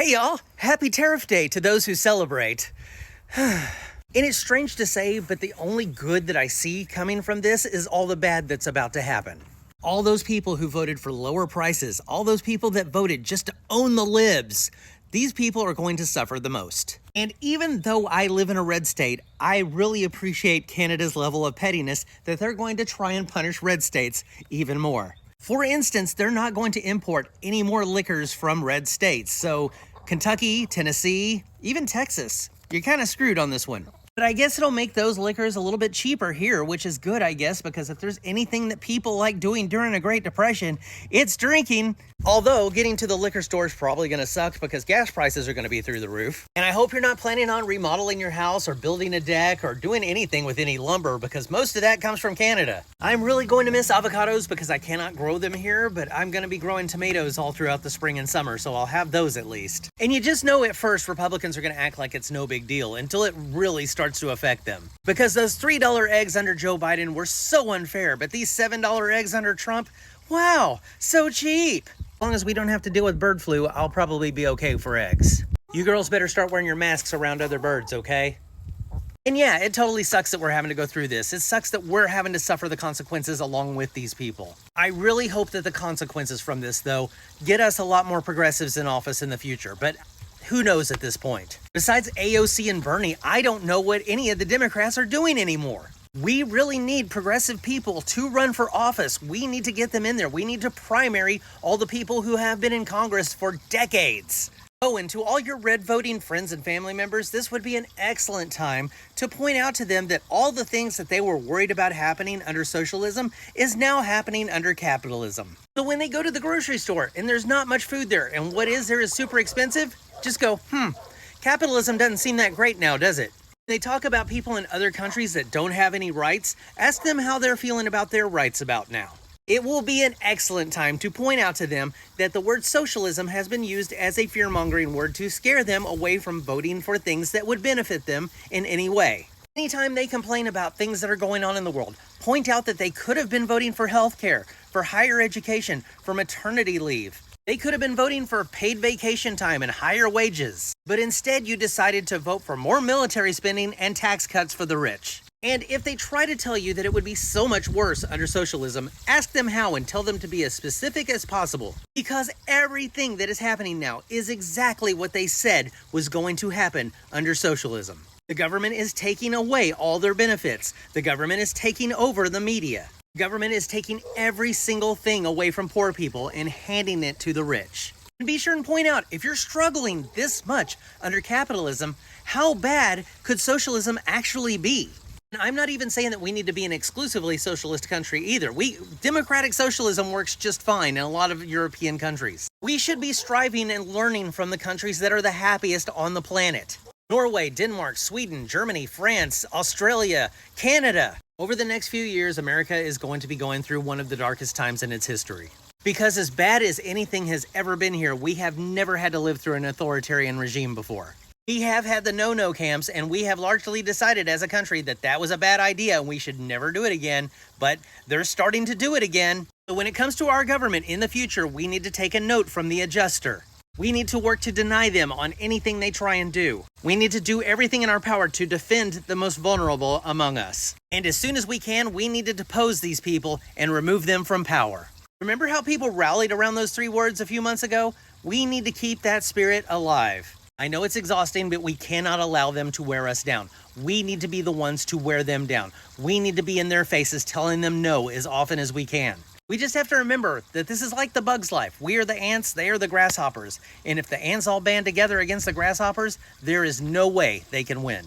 Hey y'all, happy Tariff Day to those who celebrate. And it's strange to say, but the only good that I see coming from this is all the bad that's about to happen. All those people who voted for lower prices, all those people that voted just to own the libs, these people are going to suffer the most. And even though I live in a red state, I really appreciate Canada's level of pettiness that they're going to try and punish red states even more. For instance, they're not going to import any more liquors from red states. So Kentucky, Tennessee, even Texas, you're kind of screwed on this one. But I guess it'll make those liquors a little bit cheaper here, which is good, I guess, because if there's anything that people like doing during a Great Depression, it's drinking. Although getting to the liquor store is probably going to suck because gas prices are going to be through the roof. And I hope you're not planning on remodeling your house or building a deck or doing anything with any lumber because most of that comes from Canada. I'm really going to miss avocados because I cannot grow them here, but I'm going to be growing tomatoes all throughout the spring and summer, so I'll have those at least. And you just know at first Republicans are going to act like it's no big deal until it really starts to affect them. Because those $3 eggs under Joe Biden were so unfair, but these $7 eggs under Trump, wow, so cheap. As long as we don't have to deal with bird flu, I'll probably be okay for eggs. You girls better start wearing your masks around other birds, okay? And yeah, it totally sucks that we're having to go through this. It sucks that we're having to suffer the consequences along with these people. I really hope that the consequences from this, though, get us a lot more progressives in office in the future, but who knows at this point? Besides AOC and Bernie, I don't know what any of the Democrats are doing anymore. We really need progressive people to run for office. We need to get them in there. We need to primary all the people who have been in Congress for decades. Oh, and to all your red voting friends and family members, this would be an excellent time to point out to them that all the things that they were worried about happening under socialism is now happening under capitalism. So when they go to the grocery store and there's not much food there and what is there is super expensive, just go, capitalism doesn't seem that great now, does it? They talk about people in other countries that don't have any rights. Ask them how they're feeling about their rights about now. It will be an excellent time to point out to them that the word socialism has been used as a fear-mongering word to scare them away from voting for things that would benefit them in any way. Anytime they complain about things that are going on in the world, point out that they could have been voting for healthcare, for higher education, for maternity leave. They could have been voting for paid vacation time and higher wages, but instead you decided to vote for more military spending and tax cuts for the rich. And if they try to tell you that it would be so much worse under socialism, ask them how and tell them to be as specific as possible. Because everything that is happening now is exactly what they said was going to happen under socialism. The government is taking away all their benefits. The government is taking over the media. Government is taking every single thing away from poor people and handing it to the rich. And be sure and point out, if you're struggling this much under capitalism, how bad could socialism actually be? And I'm not even saying that we need to be an exclusively socialist country either. Democratic socialism works just fine in a lot of European countries. We should be striving and learning from the countries that are the happiest on the planet. Norway, Denmark, Sweden, Germany, France, Australia, Canada. Over the next few years, America is going to be going through one of the darkest times in its history. Because as bad as anything has ever been here, we have never had to live through an authoritarian regime before. We have had the no-no camps, and we have largely decided as a country that that was a bad idea and we should never do it again, but they're starting to do it again. So when it comes to our government in the future, we need to take a note from the adjuster. We need to work to deny them on anything they try and do. We need to do everything in our power to defend the most vulnerable among us. And as soon as we can, we need to depose these people and remove them from power. Remember how people rallied around those 3 words a few months ago? We need to keep that spirit alive. I know it's exhausting, but we cannot allow them to wear us down. We need to be the ones to wear them down. We need to be in their faces telling them no as often as we can. We just have to remember that this is like the bug's life. We are the ants, they are the grasshoppers. And if the ants all band together against the grasshoppers, there is no way they can win.